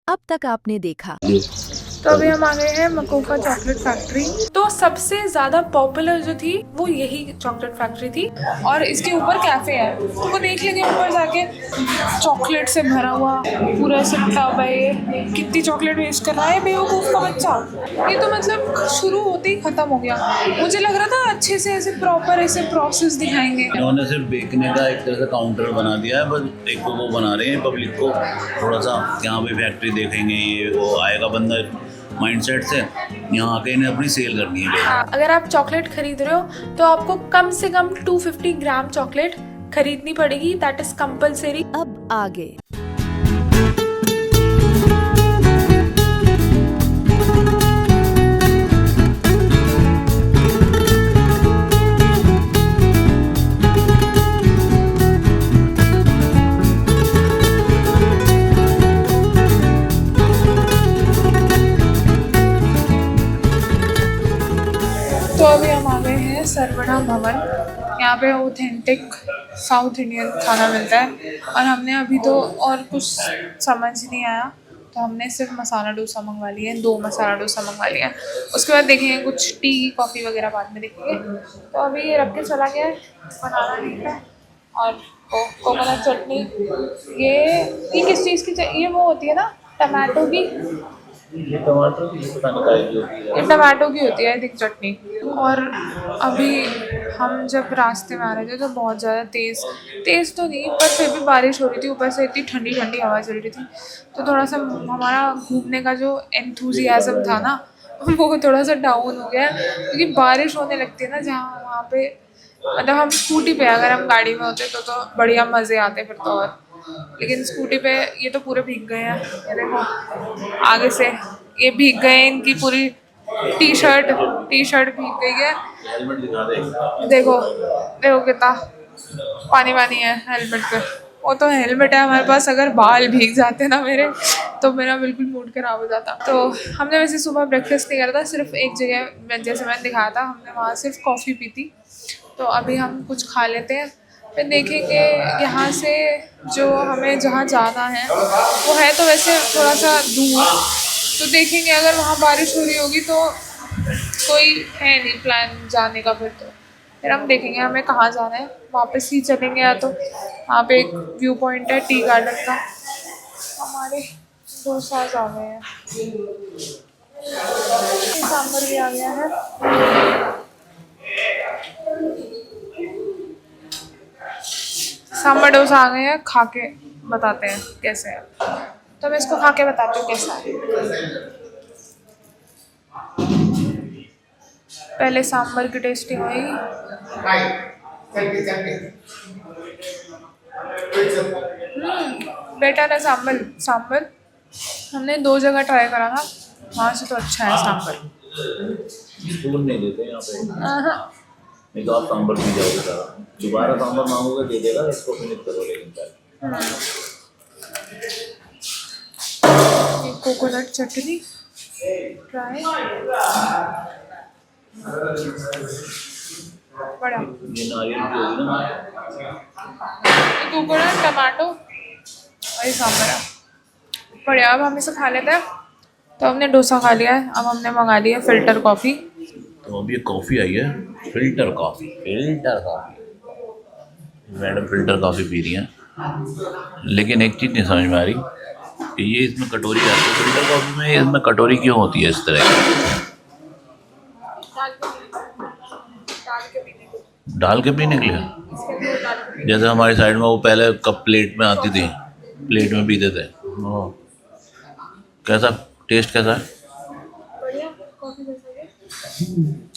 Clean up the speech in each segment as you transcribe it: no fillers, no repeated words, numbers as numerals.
अब तक आपने देखा। तो अभी हम आ गए हैं मकोका चॉकलेट फैक्ट्री। तो सबसे ज्यादा पॉपुलर जो थी वो यही चॉकलेट फैक्ट्री थी और इसके ऊपर कैफे है, तो वो देख लेंगे ऊपर जाके। चॉकलेट से भरा हुआ पूरा ऐसे टब है, ये कितनी चॉकलेट वेस्ट कर रहा है बेवकूफ का बच्चा। ये तो मतलब शुरू होते ही खत्म हो गया। मुझे लग रहा था अच्छे से ऐसे प्रॉपर ऐसे प्रोसेस दिखाएंगे। इन्होंने सिर्फ बेचने का एक तरह से काउंटर बना दिया है, बस एक वो बना रहे हैं पब्लिक को थोड़ा सा यहाँ पे फैक्ट्री देखेंगे, ये वो आएगा बंदा माइंडसेट से, यहाँ आके इन्हें अपनी सेल करनी है। अगर आप चॉकलेट खरीद रहे हो तो आपको कम से कम 250 ग्राम चॉकलेट खरीदनी पड़ेगी, दैट इज कंपलसरी। अब आगे तो अभी हम आ गए हैं सरवणा भवन। यहाँ पे ऑथेंटिक साउथ इंडियन खाना मिलता है और हमने अभी तो और कुछ समझ नहीं आया, तो हमने सिर्फ मसाला डोसा मंगवा लिया है, 2 मसाला डोसा मंगवा लिया है। उसके बाद देखेंगे कुछ टी कॉफ़ी वगैरह बाद में देखेंगे। तो अभी ये रख के चला गया है बनाना लीफ है और कोकोनट चटनी। ये किस चीज़ की ये वो होती है ना, टमाटो की, ये टमाटर की पता नहीं काय की होती है, ये टमाटो की होती है दिख चटनी। और अभी हम जब रास्ते में आ रहे थे तो बहुत ज़्यादा तेज़ तो नहीं पर फिर भी बारिश हो रही थी, ऊपर से इतनी ठंडी ठंडी हवा चल रही थी, तो थोड़ा सा हमारा घूमने का जो एंथुजियाज़म था ना वो थोड़ा सा डाउन हो गया, क्योंकि बारिश होने लगती है ना जहाँ वहाँ पे, मतलब हम स्कूटी पे अगर हम गाड़ी में होते तो बढ़िया मज़े आते फिर तो, और लेकिन स्कूटी पे ये तो पूरे भीग गए हैं। ये देखो आगे से ये भीग गए हैं, इनकी पूरी टी शर्ट भीग गई है। हेलमेट दिखा दे। देखो देखो कितना पानी पानी है हेलमेट पे। वो तो हेलमेट है हमारे पास, अगर बाल भीग जाते ना मेरे तो मेरा बिल्कुल मूड खराब हो जाता। तो हमने वैसे सुबह ब्रेकफास्ट नहीं करा था, सिर्फ एक जगह जैसे मैंने दिखाया था हमने वहाँ सिर्फ कॉफ़ी पी थी। तो अभी हम कुछ खा लेते हैं, फिर देखेंगे यहाँ से जो हमें जहाँ जाना है वो है तो वैसे थोड़ा सा दूर, तो देखेंगे अगर वहाँ बारिश हो रही होगी तो कोई है नहीं प्लान जाने का, फिर हम देखेंगे हमें कहाँ जाना है, वापस ही चलेंगे या तो वहाँ पे एक व्यू पॉइंट है टी गार्डन का। हमारे डोसा आ गए हैं, सांभर भी आ गया है। सांभर डोसा आ गए हैं, खा के बताते हैं कैसे है। तो मैं इसको खा के बताती हूँ कैसा है। पहले सांभर की टेस्टिंग हुई। बेटर है सांभर हमने 2 जगह ट्राई करा था, वहाँ से तो अच्छा है सांभर। स्पून नहीं देते यहाँ पे, नहीं तो आप सांभर पी जाओगे सारा, दोबारा सांभर मांगोगे दे देगा, इसको फिनिश करो लेकिन कोकोनट चटनी ट्राई, बड़ा ये नारियल की होगी ना, कोकोनट टमाटो और ये सांभर है बढ़िया। अब हम इसे खा लेते हैं। तो हमने डोसा खा लिया है, अब हमने मंगा लिया फ़िल्टर कॉफ़ी। तो अभी कॉफ़ी आई है, filter coffee. Madam filter coffee P रही हैं, लेकिन एक चीज़ नहीं समझ में आ रही कि ये इसमें कटोरी आती है फिल्टर कॉफ़ी में, इसमें कटोरी क्यों होती है इस तरह की? डाल के पीने के लिए, जैसे हमारी साइड में वो पहले कप प्लेट में आती थी, प्लेट में पीते थे। कैसा टेस्ट कैसा है?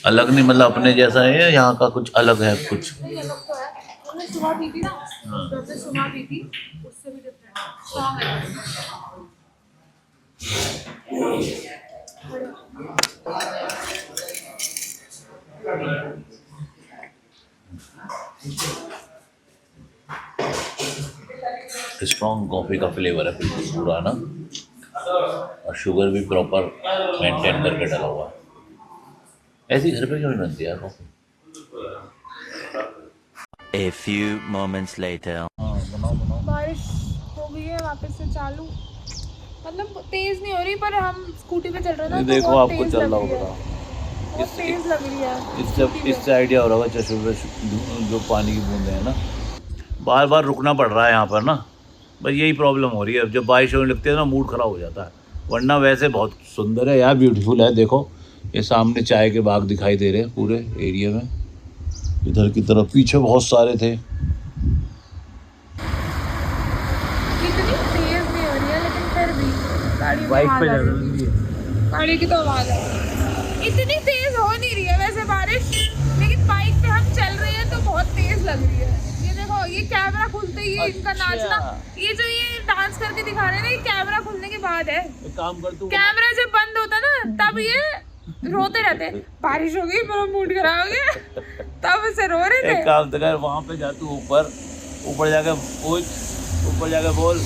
अलग नहीं, मतलब अपने जैसा है या यहाँ का कुछ अलग है? कुछ सुबह पी थी ना, सुबह पी थी, उससे भी डिफरेंट स्ट्रॉन्ग कॉफ़ी का फ्लेवर है बिल्कुल पूरा ना, और शुगर भी प्रॉपर मेंटेन करके डाला हुआ है। ऐसी घर पे क्यों नहीं बनती यार coffee? A few moments later. बारिश हो गई है वापस से चालू, मतलब तेज नहीं हो रही, पर हम स्कूटी पे चल रहे हैं ना, ये तो देखो बहुत आपको तेज चल लग रहा रही है, होगा, बहुत तेज लग रही है स्कूटी पे। इससे आइडिया हो रहा होगा चश्मे पे जो पानी की बूंदें हैं ना, बार बार रुकना पड़ रहा है यहाँ पर ना, बस यही प्रॉब्लम हो रही है। जब बारिश होने लगती है ना मूड ख़राब हो जाता है, वरना वैसे बहुत सुंदर है यार, ब्यूटीफुल है। देखो ये सामने चाय के बाग दिखाई दे रहे हैं पूरे एरिया में, इधर की तरफ पीछे बहुत सारे थे। इतनी तेज नहीं हो रही है, लेकिन फिर भी गाड़ी में बाइक आवाज पे आ जा रही रही है, है। गाड़ी की तो आवाज आ रही है। इतनी तेज हो नहीं रही है वैसे बारिश, लेकिन बाइक पे हम चल रहे हैं तो बहुत तेज लग रही है। ये देखो, ये कैमरा खुलते ही इनका नाचना, ये जो ये डांस करके दिखा रहे हैं ना, ये कैमरा खुलने के बाद है। एक काम कर तू, कैमरा जब बंद होता ना तब ये रोते रहते हैं, बारिश हो गई मेरा मूड खराब हो गया, तब से रो रहे थे। एक काम तो कर, वहाँ पे जा तू ऊपर, ऊपर जाके पूछ, ऊपर जाके बोल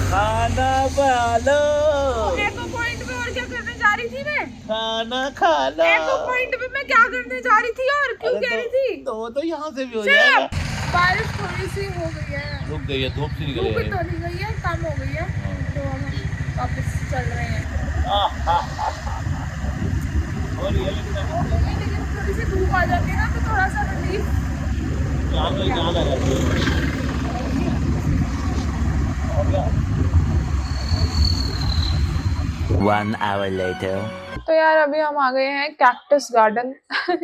खाना खा लो। एको पॉइंट पे और क्या करने जा रही थी मैं? खाना खा लो। एको पॉइंट पे मैं क्या करने जा रही थी और क्यों कह रही थी? तो वो तो यहाँ से भी हो चल, जाएगा। बारिश थोड़ी सी हो गई है, रुक गई है, धूप सी निकल धूप गई तो नहीं गई है, कम हो गई है, तो अब हम वापस चल रहे हैं। लेकिन थोड़ी सी धूप आ जाती है ना, तो थोड़ा सा रिलीफ। One hour later. तो यार अभी हम आ गए हैं कैक्टस गार्डन।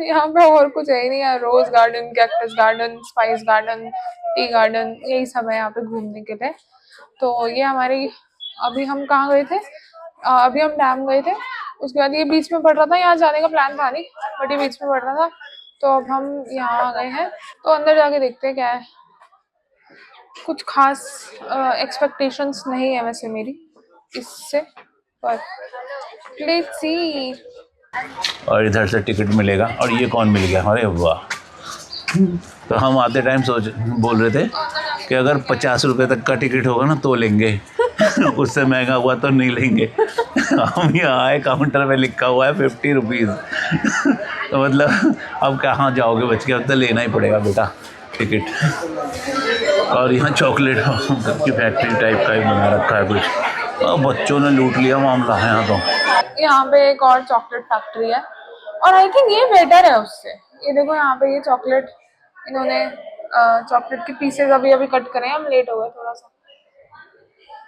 यहाँ पे और कुछ है ही नहीं यार, rose garden, cactus garden, spice garden, tea garden, यही सब है यहाँ पे घूमने के लिए। तो ये हमारी, अभी हम कहाँ गए थे, अभी हम डैम गए थे, उसके बाद ये बीच में पड़ रहा था, यहाँ जाने का प्लान था नहीं, बट ये बीच में पड़ रहा था, तो अब हम यहाँ आ गए हैं। तो अंदर जाके देखते हैं क्या है, कुछ खास एक्सपेक्टेशंस नहीं है वैसे मेरी इससे, पर लेट्स सी। और इधर से टिकट मिलेगा, और ये कौन मिल गया, अरे वाह। तो हम आते टाइम बोल रहे थे कि अगर 50 रुपए तक का टिकट होगा ना तो लेंगे, उससे महंगा हुआ तो नहीं लेंगे। हम यहाँ आए, काउंटर में लिखा हुआ है 50 रुपीज़। तो मतलब अब कहाँ जाओगे बच के, अब तो लेना ही पड़ेगा बेटा टिकट। और यहाँ चॉकलेट की फैक्ट्री टाइप का ही बना रखा है कुछ, और बच्चों ने लूट लिया मामला है यहाँ तो। यहाँ पे एक और चॉकलेट फैक्ट्री है, और आई थिंक ये बेटर है उससे। ये देखो यहाँ पे ये चॉकलेट, इन्होंने चॉकलेट के पीसेस अभी अभी कट करे हैं, हम लेट हो गए थोड़ा सा।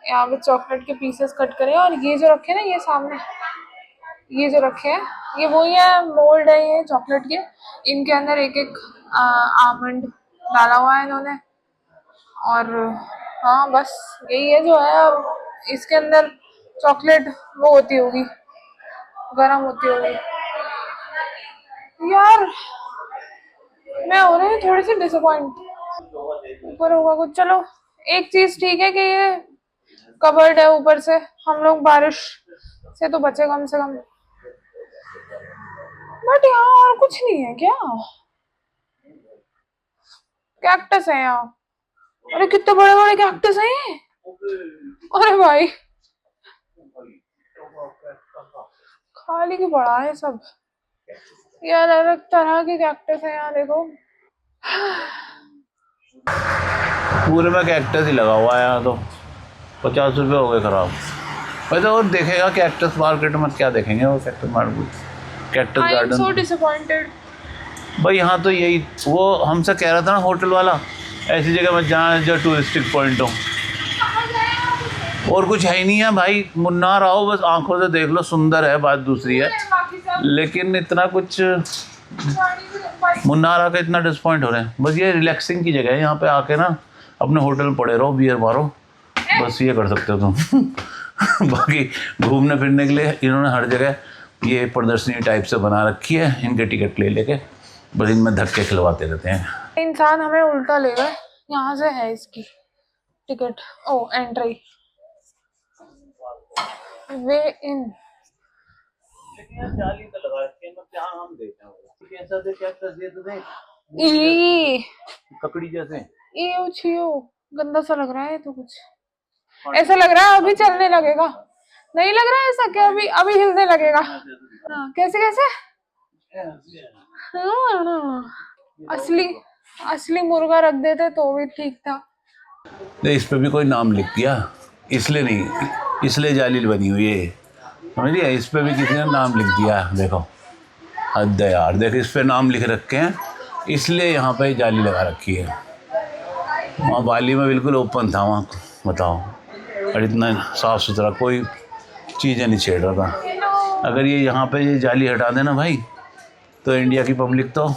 यहाँ पे चॉकलेट के पीसेस कट करे हैं, और ये जो रखे हैं ना, ये सामने ये जो रखे हैं, ये वही है, मोल्ड है ये चॉकलेट के, इनके अंदर एक एक आमंड डाला हुआ है इन्होंने। और हाँ बस यही है जो है, अब इसके अंदर चॉकलेट वो होती होगी, गर्म होती होगी। यार मैं हो रही हूँ थोड़ी सी डिसअपॉइंट, ऊपर होगा कुछ। चलो एक चीज ठीक है कि ये कवर्ड है ऊपर से, हम लोग बारिश से तो बचे कम से कम, बट यहाँ और कुछ नहीं है क्या? कैक्टस है यहाँ, अरे कितने बड़े बड़े कैक्टस हैं, अरे भाई खाली क्यों पड़ा है सब यार, अलग तरह के कैक्टस है यहाँ देखो। पूरे में कैक्टस ही लगा हुआ है यहाँ तो, 50 रुपये हो गए खराब। वैसे और देखेगा कैक्टस मार्केट में क्या देखेंगे, वो cactus market, cactus I am garden. so disappointed। भाई यहाँ तो यही, वो हमसे कह रहा था ना होटल वाला, ऐसी जगह में जहाँ जो टूरिस्टिक पॉइंट हो, और कुछ है ही नहीं है भाई। मुन्नार आओ बस, आंखों से देख लो, सुंदर है, बात दूसरी है, लेकिन इतना कुछ मुन्नार आके इतना डिसपॉइंट हो रहे हैं। बस ये रिलैक्सिंग की जगह है, यहाँ पे आके ना अपने होटल में पड़े रहो, बियर मारो, बस ये कर सकते हो तुम। बाकी घूमने फिरने के लिए इन्होंने हर जगह ये प्रदर्शनी टाइप से बना रखी है, इनके टिकट ले लेके बस इनमें धक्के खिलवाते रहते हैं। इंसान हमें उल्टा ले गए, यहाँ से है इसकी टिकट, ओ एंट्री, वे इन। ककड़ी जैसे ये छियो गंदा सा लग रहा है, तो कुछ ऐसा लग रहा है अभी चलने लगेगा, नहीं लग रहा है ऐसा क्या, अभी अभी हिलने लगेगा। हाँ, कैसे कैसे हाँ, असली मुर्गा रख देते तो भी ठीक था। नहीं, इस पे भी कोई नाम लिख दिया, इसलिए नहीं, इसलिए जाली बनी हुई है। समझिए, इस पे भी किसी ने नाम लिख दिया है, देखो हद है यार। देखो इस पे नाम लिख रखे हैं, इसलिए यहाँ पे जाली लगा रखी है। वहाँ बाली में बिल्कुल ओपन था वहाँ, बताओ, और इतना साफ़ सुथरा, कोई चीज़ें नहीं छेड़ रहा था। अगर ये यहाँ पे ये जाली हटा देना भाई, तो इंडिया की पब्लिक तो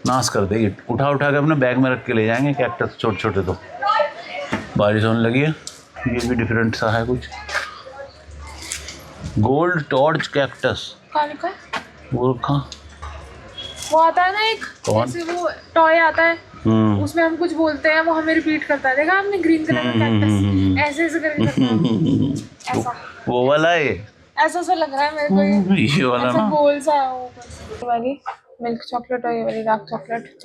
नाश कर देगी। उठा उठा के अपने बैग में रख के ले जाएंगे कैक्टस छोटे छोटे। तो बारिश होने लगी है, ये भी डिफरेंट सा है कुछ। गोल्ड टॉर्च कैक्टस, कहाँ लिखा है? वो रखा, वो आता है ना एक, कौन? जैसे वो टॉय आता है, उसमें हम कुछ बोलते हैं, वो हमें रिपीट करता है। देखा आपने ग्रीन कलर का कैक्टस ऐसे ऐसे करके करता है, ऐसा वो वाला है, ऐसा सा लग रहा है मेरे को ये वाला ऐसा ना। गोल सा है वो। ये वाली मिल्क चॉकलेट और ये वाली डार्क चॉकलेट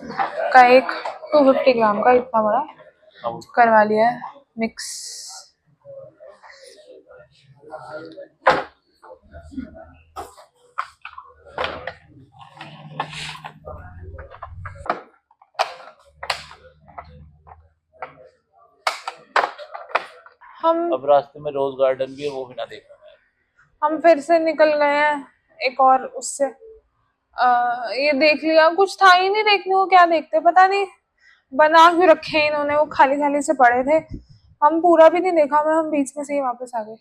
का एक 250 ग्राम का इतना बड़ा करवा लिया है मिक्स। हम अब रास्ते में रोज गार्डन भी है, वो भी ना देखा मैं। हम फिर से निकल गए हैं एक और उससे। ये देख लिया, कुछ था ही नहीं देखने को, क्या देखते पता नहीं, बना क्यों रखे हैं इन्होंने, वो खाली खाली से पड़े थे। हम पूरा भी नहीं देखा, हम बीच में से ही वापस आ गए।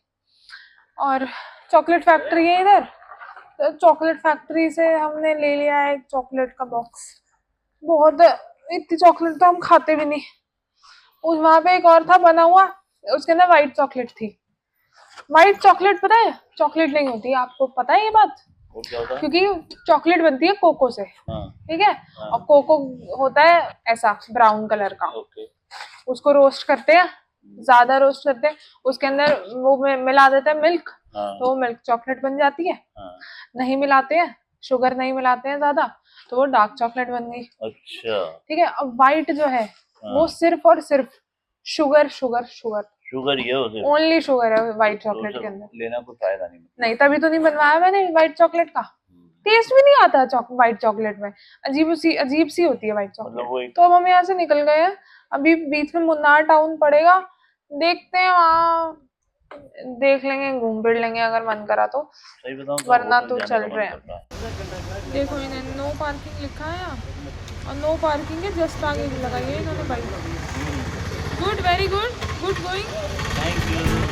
और चॉकलेट फैक्ट्री है इधर, तो चॉकलेट फैक्ट्री से हमने ले लिया है एक चॉकलेट का बॉक्स। बहुत, इतनी चॉकलेट तो हम खाते भी नहीं। उस वहां पे एक और था बना हुआ, उसके अंदर व्हाइट चॉकलेट थी। व्हाइट चॉकलेट पता है चॉकलेट नहीं होती, आपको पता है ये बात? वो क्या होता है? क्योंकि चॉकलेट बनती है कोको से, हाँ, ठीक है, और कोको होता है ऐसा ब्राउन कलर का। ओके। उसको रोस्ट करते हैं, ज्यादा रोस्ट करते हैं, उसके अंदर वो मिला देते हैं मिल्क, हाँ, तो वो मिल्क चॉकलेट बन जाती है। हाँ, नहीं मिलाते हैं, शुगर नहीं मिलाते हैं ज्यादा, तो वो डार्क चॉकलेट बन गई। अच्छा, ठीक है, अब व्हाइट जो है वो सिर्फ और सिर्फ शुगर शुगर शुगर, शुगर ये होते ओनली शुगर है व्हाइट चॉकलेट के अंदर। लेना कोई फायदा नहीं। नहीं, तभी तो नहीं बनवाया मैंने व्हाइट चॉकलेट का। टेस्ट भी नहीं आता व्हाइट चॉकलेट में, अजीब सी होती है व्हाइट चॉकलेट। वो एक तो अब हम यहाँ से निकल गए हैं, अभी बीच में मुन्नार टाउन पड़ेगा, देखते हैं वहाँ देख लेंगे, घूम फिर लेंगे अगर मन करा तो, सही बताऊं तो वरना होटल तो जाने चल का मन रहे हैं। करता है। देखो इन्हें नो पार्किंग लिखा है यहाँ, और नो पार्किंग के जस्ट आगे लगाई है इन्होंने bike. Good, very good, good going. Thank you.